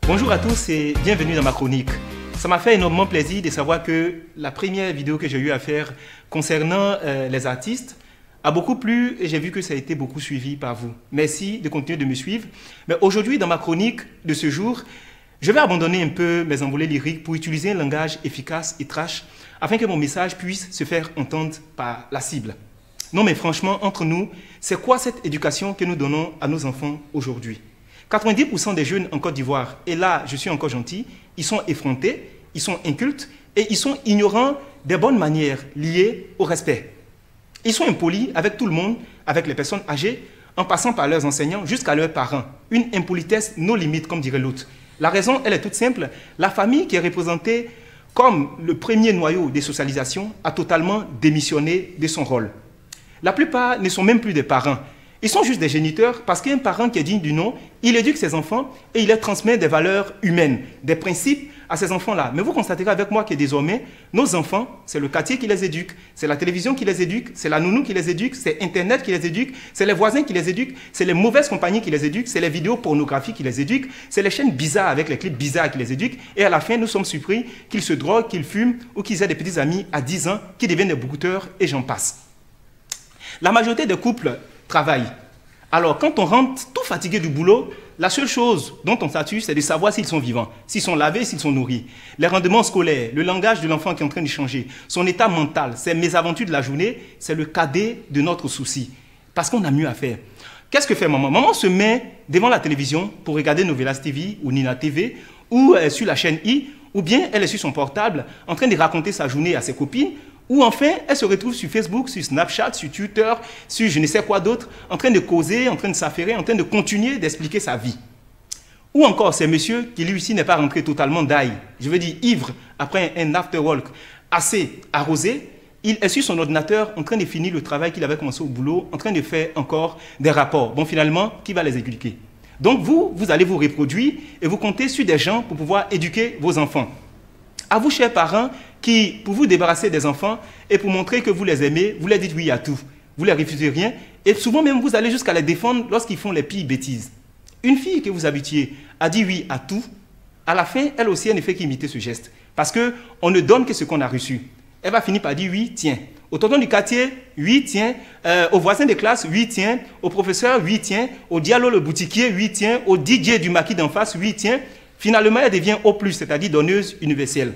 Bonjour à tous et bienvenue dans ma chronique. Ça m'a fait énormément plaisir de savoir que la première vidéo que j'ai eu à faire concernant les artistes a beaucoup plu et j'ai vu que ça a été beaucoup suivi par vous. Merci de continuer de me suivre. Mais aujourd'hui, dans ma chronique de ce jour, je vais abandonner un peu mes envolées lyriques pour utiliser un langage efficace et trash afin que mon message puisse se faire entendre par la cible. Non mais franchement, entre nous, c'est quoi cette éducation que nous donnons à nos enfants aujourd'hui? 90% des jeunes en Côte d'Ivoire, et là je suis encore gentil, ils sont effrontés, ils sont incultes et ils sont ignorants des bonnes manières liées au respect. Ils sont impolis avec tout le monde, avec les personnes âgées, en passant par leurs enseignants jusqu'à leurs parents. Une impolitesse nos limites, comme dirait l'autre. La raison, elle est toute simple. La famille qui est représentée comme le premier noyau des socialisations a totalement démissionné de son rôle. La plupart ne sont même plus des parents. Ils sont juste des géniteurs parce qu'un parent qui est digne du nom, il éduque ses enfants et il leur transmet des valeurs humaines, des principes à ces enfants-là. Mais vous constaterez avec moi que désormais, nos enfants, c'est le quartier qui les éduque, c'est la télévision qui les éduque, c'est la nounou qui les éduque, c'est Internet qui les éduque, c'est les voisins qui les éduquent, c'est les mauvaises compagnies qui les éduquent, c'est les vidéos pornographiques qui les éduquent, c'est les chaînes bizarres avec les clips bizarres qui les éduquent. Et à la fin, nous sommes surpris qu'ils se droguent, qu'ils fument ou qu'ils aient des petits amis à 10 ans qui deviennent des brouteurs et j'en passe. La majorité des couples travaillent. Alors, quand on rentre tout fatigué du boulot, la seule chose dont on s'attue, c'est de savoir s'ils sont vivants, s'ils sont lavés, s'ils sont nourris. Les rendements scolaires, le langage de l'enfant qui est en train de changer, son état mental, ses mésaventures de la journée, c'est le cadet de notre souci. Parce qu'on a mieux à faire. Qu'est-ce que fait maman? Maman se met devant la télévision pour regarder Novelas TV ou Nina TV ou sur la chaîne I, ou bien elle est sur son portable en train de raconter sa journée à ses copines, ou enfin, elle se retrouve sur Facebook, sur Snapchat, sur Twitter, sur je ne sais quoi d'autre, en train de causer, en train de s'affairer, en train de continuer d'expliquer sa vie. Ou encore, c'est monsieur qui lui aussi n'est pas rentré totalement d'ail, je veux dire ivre, après un after-work assez arrosé, il est sur son ordinateur en train de finir le travail qu'il avait commencé au boulot, en train de faire encore des rapports. Bon, finalement, qui va les expliquer? Donc vous allez vous reproduire et vous comptez sur des gens pour pouvoir éduquer vos enfants. À vous, chers parents, qui, pour vous débarrasser des enfants et pour montrer que vous les aimez, vous leur dites oui à tout. Vous ne les refusez rien. Et souvent même, vous allez jusqu'à les défendre lorsqu'ils font les pires bêtises. Une fille que vous habituez à dire oui à tout, à la fin, elle aussi, elle ne fait qu'imiter ce geste. Parce qu'on ne donne que ce qu'on a reçu. Elle va finir par dire oui, tiens. Au tonton du quartier, oui, tiens. Au voisin de classe, oui, tiens. Au professeur, oui, tiens. Au dialogue le boutiquier, oui, tiens. Au DJ du maquis d'en face, oui, tiens. Finalement, elle devient au plus, c'est-à-dire donneuse universelle.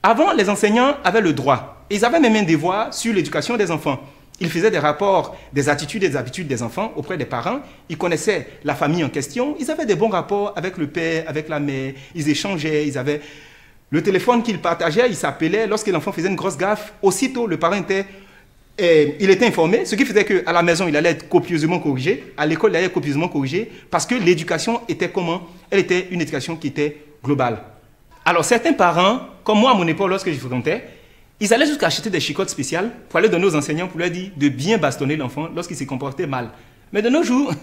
Avant, les enseignants avaient le droit. Ils avaient même un devoir sur l'éducation des enfants. Ils faisaient des rapports des attitudes et des habitudes des enfants auprès des parents. Ils connaissaient la famille en question. Ils avaient des bons rapports avec le père, avec la mère. Ils échangeaient. Ils avaient le téléphone qu'ils partageaient. Ils s'appelaient. Lorsque l'enfant faisait une grosse gaffe, aussitôt, le parent était informé. Ce qui faisait qu'à la maison, il allait être copieusement corrigé. À l'école, il allait être copieusement corrigé. Parce que l'éducation était comment? Elle était une éducation qui était globale. Alors, certains parents, comme moi à mon époque, lorsque je fréquentais, ils allaient jusqu'à acheter des chicottes spéciales pour aller donner aux enseignants pour leur dire de bien bastonner l'enfant lorsqu'il se comportait mal. Mais de nos jours,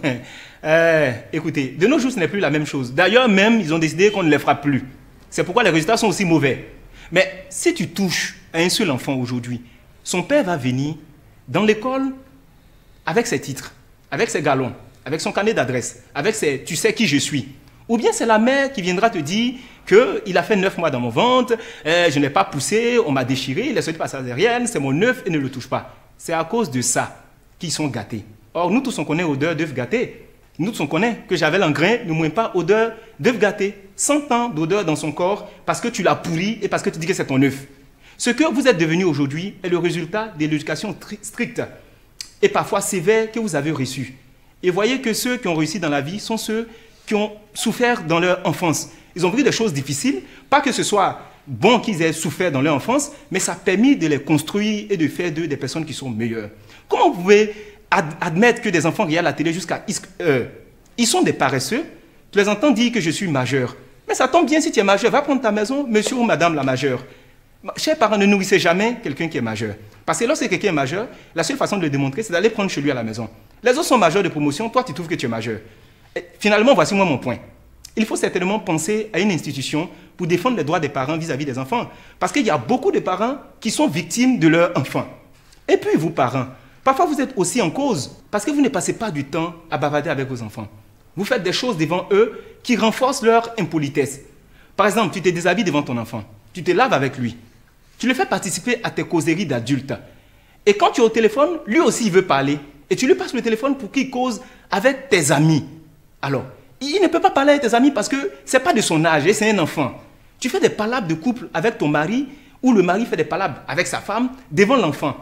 écoutez, de nos jours, ce n'est plus la même chose. D'ailleurs, même, ils ont décidé qu'on ne les frappe plus. C'est pourquoi les résultats sont aussi mauvais. Mais si tu touches à un seul enfant aujourd'hui, son père va venir dans l'école avec ses titres, avec ses galons, avec son carnet d'adresse, avec ses « tu sais qui je suis ». Ou bien c'est la mère qui viendra te dire qu'il a fait 9 mois dans mon ventre, je n'ai pas poussé, on m'a déchiré, il est sorti par sa aérienne, c'est mon œuf et ne le touche pas. C'est à cause de ça qu'ils sont gâtés. Or, nous tous on connaît odeur d'œuf gâté. Nous tous on connaît que Javel en grain ne mouille pas odeur d'œuf gâté. 100 ans d'odeur dans son corps parce que tu l'as pourri et parce que tu dis que c'est ton œuf. Ce que vous êtes devenu aujourd'hui est le résultat de l'éducation stricte et parfois sévère que vous avez reçue. Et voyez que ceux qui ont réussi dans la vie sont ceux qui ont souffert dans leur enfance. Ils ont vécu des choses difficiles, pas que ce soit bon qu'ils aient souffert dans leur enfance, mais ça a permis de les construire et de faire d'eux des personnes qui sont meilleures. Comment vous pouvez admettre que des enfants regardent la télé jusqu'à... ils sont des paresseux, tu les entends dire que je suis majeur. Mais ça tombe bien si tu es majeur, va prendre ta maison, monsieur ou madame la majeure. Chers parents, ne nourrissez jamais quelqu'un qui est majeur. Parce que lorsque quelqu'un est majeur, la seule façon de le démontrer, c'est d'aller prendre chez lui à la maison. Les autres sont majeurs de promotion, toi tu trouves que tu es majeur. Finalement, voici moi mon point. Il faut certainement penser à une institution pour défendre les droits des parents vis-à-vis des enfants. Parce qu'il y a beaucoup de parents qui sont victimes de leurs enfants. Et puis vous, parents, parfois vous êtes aussi en cause parce que vous ne passez pas du temps à bavarder avec vos enfants. Vous faites des choses devant eux qui renforcent leur impolitesse. Par exemple, tu te déshabilles devant ton enfant, tu te laves avec lui, tu le fais participer à tes causeries d'adultes. Et quand tu es au téléphone, lui aussi il veut parler. Et tu lui passes le téléphone pour qu'il cause avec tes amis. Alors, il ne peut pas parler avec tes amis parce que ce n'est pas de son âge et c'est un enfant. Tu fais des palabres de couple avec ton mari ou le mari fait des palabres avec sa femme devant l'enfant.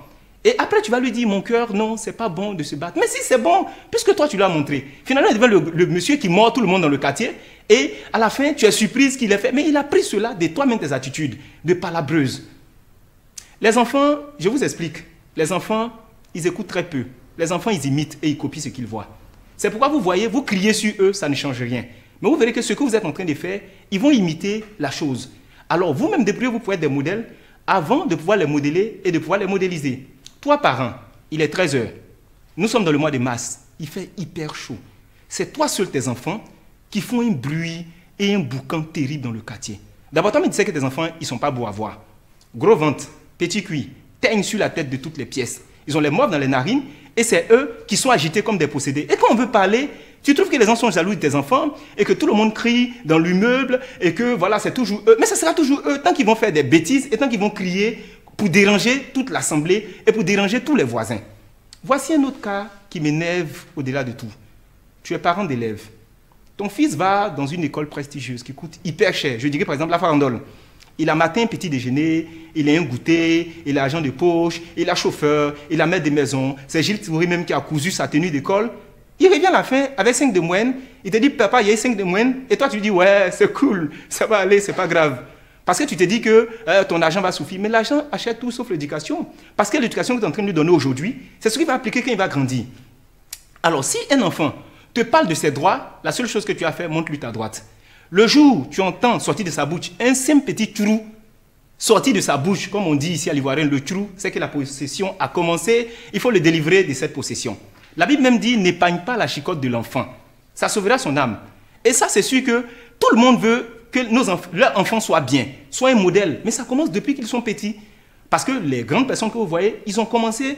Et après, tu vas lui dire, mon cœur, non, c'est pas bon de se battre. Mais si, c'est bon, puisque toi, tu l'as montré. Finalement, il devient le monsieur qui mord tout le monde dans le quartier. Et à la fin, tu es surprise qu'il ait fait. Mais il a pris cela de toi-même, tes attitudes, de palabreuse. Les enfants, je vous explique. Les enfants, ils écoutent très peu. Les enfants, ils imitent et ils copient ce qu'ils voient. C'est pourquoi vous voyez, vous criez sur eux, ça ne change rien. Mais vous verrez que ce que vous êtes en train de faire, ils vont imiter la chose. Alors, vous-même, débrouillez, vous pouvez être des modèles avant de pouvoir les modeler et de pouvoir les modéliser. Toi, parent, il est 13 h. Nous sommes dans le mois de mars. Il fait hyper chaud. C'est toi seul, tes enfants, qui font un bruit et un boucan terrible dans le quartier. D'abord, toi, tu sais que tes enfants, ils ne sont pas beaux à voir. Gros ventre, petit cuit, teigne sur la tête de toutes les pièces. Ils ont les morts dans les narines et c'est eux qui sont agités comme des possédés. Et quand on veut parler, tu trouves que les gens sont jaloux de tes enfants et que tout le monde crie dans l'immeuble et que voilà, c'est toujours eux. Mais ce sera toujours eux tant qu'ils vont faire des bêtises et tant qu'ils vont crier pour déranger toute l'assemblée et pour déranger tous les voisins. Voici un autre cas qui m'énerve au-delà de tout. Tu es parent d'élève. Ton fils va dans une école prestigieuse qui coûte hyper cher. Je dirais par exemple la Farandole. Il a matin petit déjeuner, il a un goûter, il a agent de poche, il a chauffeur, il a maître de maison. C'est Gilles Thoury même qui a cousu sa tenue d'école. Il revient à la fin avec 5 de moyenne. Il te dit, papa, il y a 5 de moyenne. Et toi, tu dis, ouais, c'est cool, ça va aller, c'est pas grave. Parce que tu te dis que ton argent va suffire. Mais l'argent achète tout sauf l'éducation. Parce que l'éducation que tu es en train de lui donner aujourd'hui, c'est ce qu'il va appliquer quand il va grandir. Alors, si un enfant te parle de ses droits, la seule chose que tu as fait, montre-lui ta droite. Le jour où tu entends sortir de sa bouche un simple petit trou, sortir de sa bouche, comme on dit ici à l'Ivoirien, le trou, c'est que la possession a commencé, il faut le délivrer de cette possession. La Bible même dit, n'épargne pas la chicotte de l'enfant. Ça sauvera son âme. Et ça, c'est sûr que tout le monde veut que leurs enfants soient bien, soient un modèle. Mais ça commence depuis qu'ils sont petits. Parce que les grandes personnes que vous voyez, ils ont commencé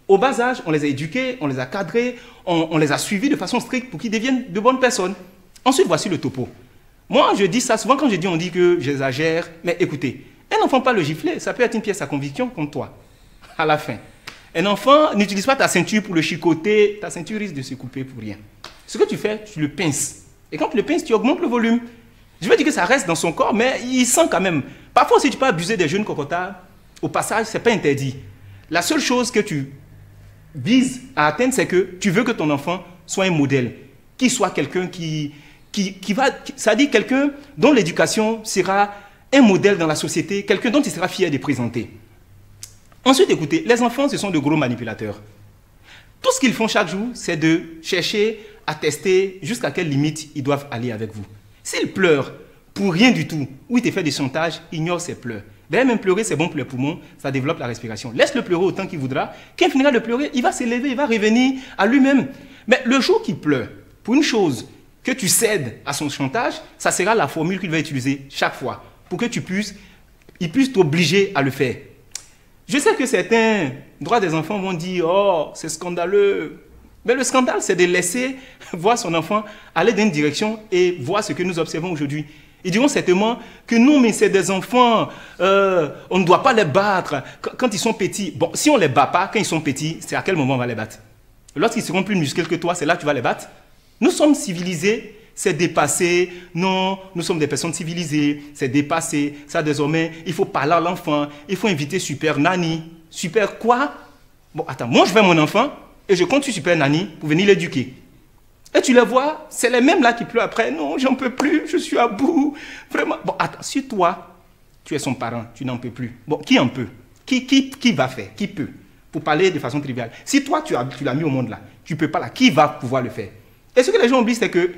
au bas âge, on les a éduqués, on les a cadrés, on les a suivis de façon stricte pour qu'ils deviennent de bonnes personnes. Ensuite, voici le topo. Moi, je dis ça, souvent quand je dis, on dit que j'exagère. Mais écoutez, un enfant pas le gifler, ça peut être une pièce à conviction comme toi, à la fin. Un enfant n'utilise pas ta ceinture pour le chicoter, ta ceinture risque de se couper pour rien. Ce que tu fais, tu le pinces. Et quand tu le pinces, tu augmentes le volume. Je veux dire que ça reste dans son corps, mais il sent quand même. Parfois aussi, tu peux abuser des jeunes cocotards. Au passage, ce n'est pas interdit. La seule chose que tu vises à atteindre, c'est que tu veux que ton enfant soit un modèle, qu'il soit quelqu'un qui va, ça dit quelqu'un dont l'éducation sera un modèle dans la société, quelqu'un dont il sera fier de présenter. Ensuite, écoutez, les enfants, ce sont de gros manipulateurs. Tout ce qu'ils font chaque jour, c'est de chercher à tester jusqu'à quelle limite ils doivent aller avec vous. S'ils pleurent pour rien du tout, ou ils te font des chantages, ignore ses pleurs. D'ailleurs, même pleurer, c'est bon pour les poumons, ça développe la respiration. Laisse-le pleurer autant qu'il voudra. Quand il finira de pleurer, il va s'élever, il va revenir à lui-même. Mais le jour qu'il pleure, pour une chose que tu cèdes à son chantage, ça sera la formule qu'il va utiliser chaque fois, pour que il puisse t'obliger à le faire. Je sais que certains droits des enfants vont dire « Oh, c'est scandaleux ». Mais le scandale, c'est de laisser voir son enfant aller dans une direction et voir ce que nous observons aujourd'hui. Ils diront certainement que non, mais c'est des enfants, on ne doit pas les battre quand ils sont petits. Bon, si on ne les bat pas quand ils sont petits, c'est à quel moment on va les battre? Lorsqu'ils seront plus musclés que toi, c'est là que tu vas les battre. Nous sommes civilisés, c'est dépassé. Non, nous sommes des personnes civilisées, c'est dépassé. Ça, désormais, il faut parler à l'enfant, il faut inviter Super Nanny. Super quoi? Bon, attends, moi je vais mon enfant et je compte sur Super Nanny pour venir l'éduquer. Et tu les vois, c'est les mêmes là qui pleurent après. Non, j'en peux plus, je suis à bout. Vraiment. Bon, attends, si toi, tu es son parent, tu n'en peux plus. Bon, qui en peut? Qui va faire? Qui peut? Pour parler de façon triviale. Si toi, tu l'as mis au monde là, tu ne peux pas là, qui va pouvoir le faire? Et ce que les gens oublient, c'est que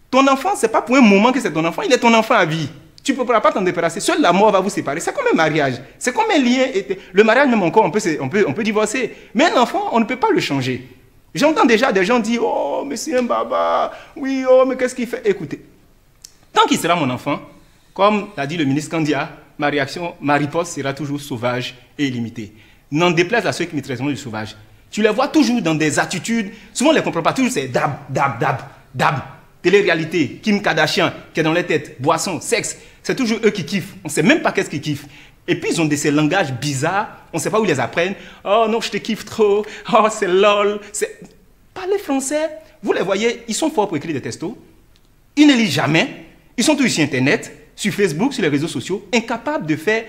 ton enfant, ce n'est pas pour un moment que c'est ton enfant, il est ton enfant à vie. Tu ne pourras pas t'en débarrasser. Seule la mort va vous séparer. C'est comme un mariage. C'est comme un lien. Le mariage, même encore, on peut divorcer. Mais un enfant, on ne peut pas le changer. J'entends déjà des gens dire « Oh, mais c'est un baba. Oui, oh, mais qu'est-ce qu'il fait ?» Écoutez, tant qu'il sera mon enfant, comme l'a dit le ministre Kandia, ma riposte sera toujours sauvage et illimitée. N'en déplaise à ceux qui me traitent de sauvage. Tu les vois toujours dans des attitudes, souvent on ne les comprend pas, toujours c'est dab, dab, dab, dab. télé-réalité, Kim Kardashian, qui est dans les têtes, boisson, sexe, c'est toujours eux qui kiffent. On ne sait même pas qu'est-ce qu'ils kiffent. Et puis, ils ont ces langages bizarres, on ne sait pas où ils les apprennent. Oh non, je te kiffe trop. Oh, c'est lol. Parler français, vous les voyez, ils sont forts pour écrire des textos. Ils ne lisent jamais. Ils sont tous sur Internet, sur Facebook, sur les réseaux sociaux, incapables de faire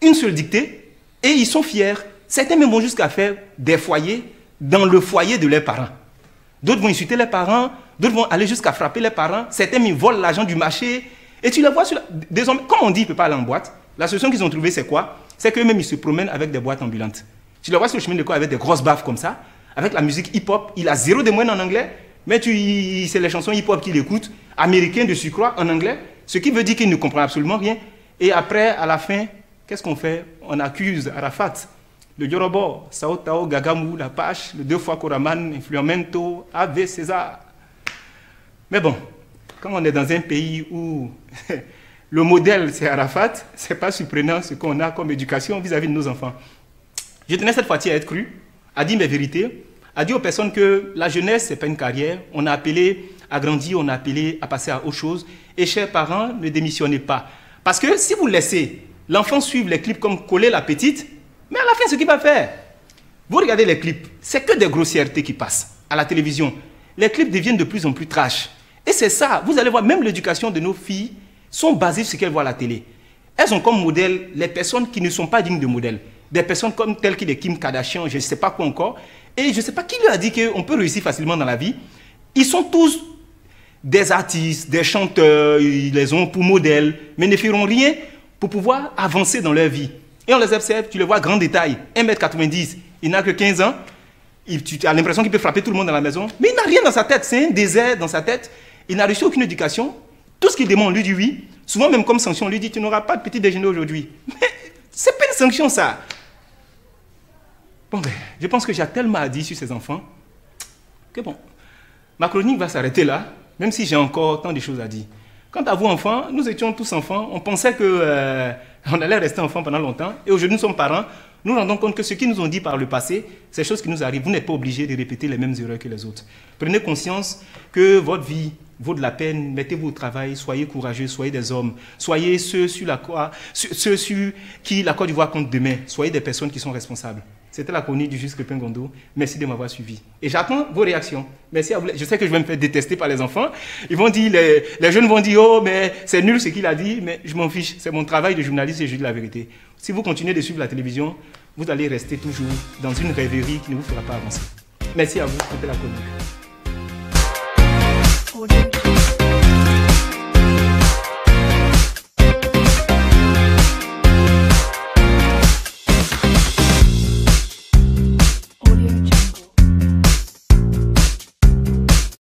une seule dictée. Et ils sont fiers. Certains même vont jusqu'à faire des foyers dans le foyer de leurs parents. D'autres vont insulter les parents. D'autres vont aller jusqu'à frapper les parents. Certains ils volent l'argent du marché. Et tu les vois sur désormais, comme on dit, ils ne peuvent pas aller en boîte. La solution qu'ils ont trouvée, c'est quoi? C'est qu'eux-mêmes, ils se promènent avec des boîtes ambulantes. Tu les vois sur le chemin de quoi avec des grosses baffes comme ça, avec la musique hip-hop. Il a zéro de moyenne en anglais, mais c'est les chansons hip-hop qu'il écoute, américains de surcroît en anglais, ce qui veut dire qu'il ne comprend absolument rien. Et après, à la fin, qu'est-ce qu'on fait? On accuse Arafat, le Yorobo, Sao Tao, Gagamou, La Pache, le 2 fois Koraman, Influamento, Ave César. Mais bon, quand on est dans un pays où le modèle, c'est Arafat, ce n'est pas surprenant ce qu'on a comme éducation vis-à-vis de nos enfants. Je tenais cette fois-ci à être cru, à dire mes vérités, à dire aux personnes que la jeunesse, ce n'est pas une carrière. On a appelé à grandir, on a appelé à passer à autre chose. Et chers parents, ne démissionnez pas. Parce que si vous laissez l'enfant suivre les clips comme coller la petite, mais à la fin, ce qu'il va faire, vous regardez les clips, c'est que des grossièretés qui passent à la télévision. Les clips deviennent de plus en plus trash. Et c'est ça, vous allez voir, même l'éducation de nos filles sont basées sur ce qu'elles voient à la télé. Elles ont comme modèle les personnes qui ne sont pas dignes de modèle. Des personnes comme telles que les Kim Kardashian, je ne sais pas quoi encore. Et je ne sais pas qui lui a dit qu'on peut réussir facilement dans la vie. Ils sont tous des artistes, des chanteurs, ils les ont pour modèle, mais ne feront rien pour pouvoir avancer dans leur vie. Et on les observe, tu les vois grand détail. 1m90, il n'a que 15 ans. Tu as l'impression qu'il peut frapper tout le monde dans la maison. Mais il n'a rien dans sa tête, c'est un désert dans sa tête. Il n'a reçu aucune éducation. Tout ce qu'il demande, on lui dit oui. Souvent, même comme sanction, on lui dit tu n'auras pas de petit déjeuner aujourd'hui. Mais c'est pas une sanction, ça. Bon, ben, je pense que j'ai tellement à dire sur ces enfants que bon, ma chronique va s'arrêter là, même si j'ai encore tant de choses à dire. Quant à vous, enfants, nous étions tous enfants. On pensait qu'on allait rester enfants pendant longtemps. Et aujourd'hui, nous sommes parents. Nous nous rendons compte que ce qu'ils nous ont dit par le passé, c'est des choses qui nous arrivent. Vous n'êtes pas obligés de répéter les mêmes erreurs que les autres. Prenez conscience que votre vie vaut de la peine. Mettez-vous au travail, soyez courageux, soyez des hommes. Soyez ceux sur qui la Côte d'Ivoire compte demain. Soyez des personnes qui sont responsables. C'était la chronique du juge Crépin Gondo. Merci de m'avoir suivi. Et j'attends vos réactions. Merci à vous. Je sais que je vais me faire détester par les enfants. Ils vont dire, les jeunes vont dire, oh, mais c'est nul ce qu'il a dit, mais je m'en fiche. C'est mon travail de journaliste et je dis la vérité. Si vous continuez de suivre la télévision, vous allez rester toujours dans une rêverie qui ne vous fera pas avancer. Merci à vous. C'était la chronique.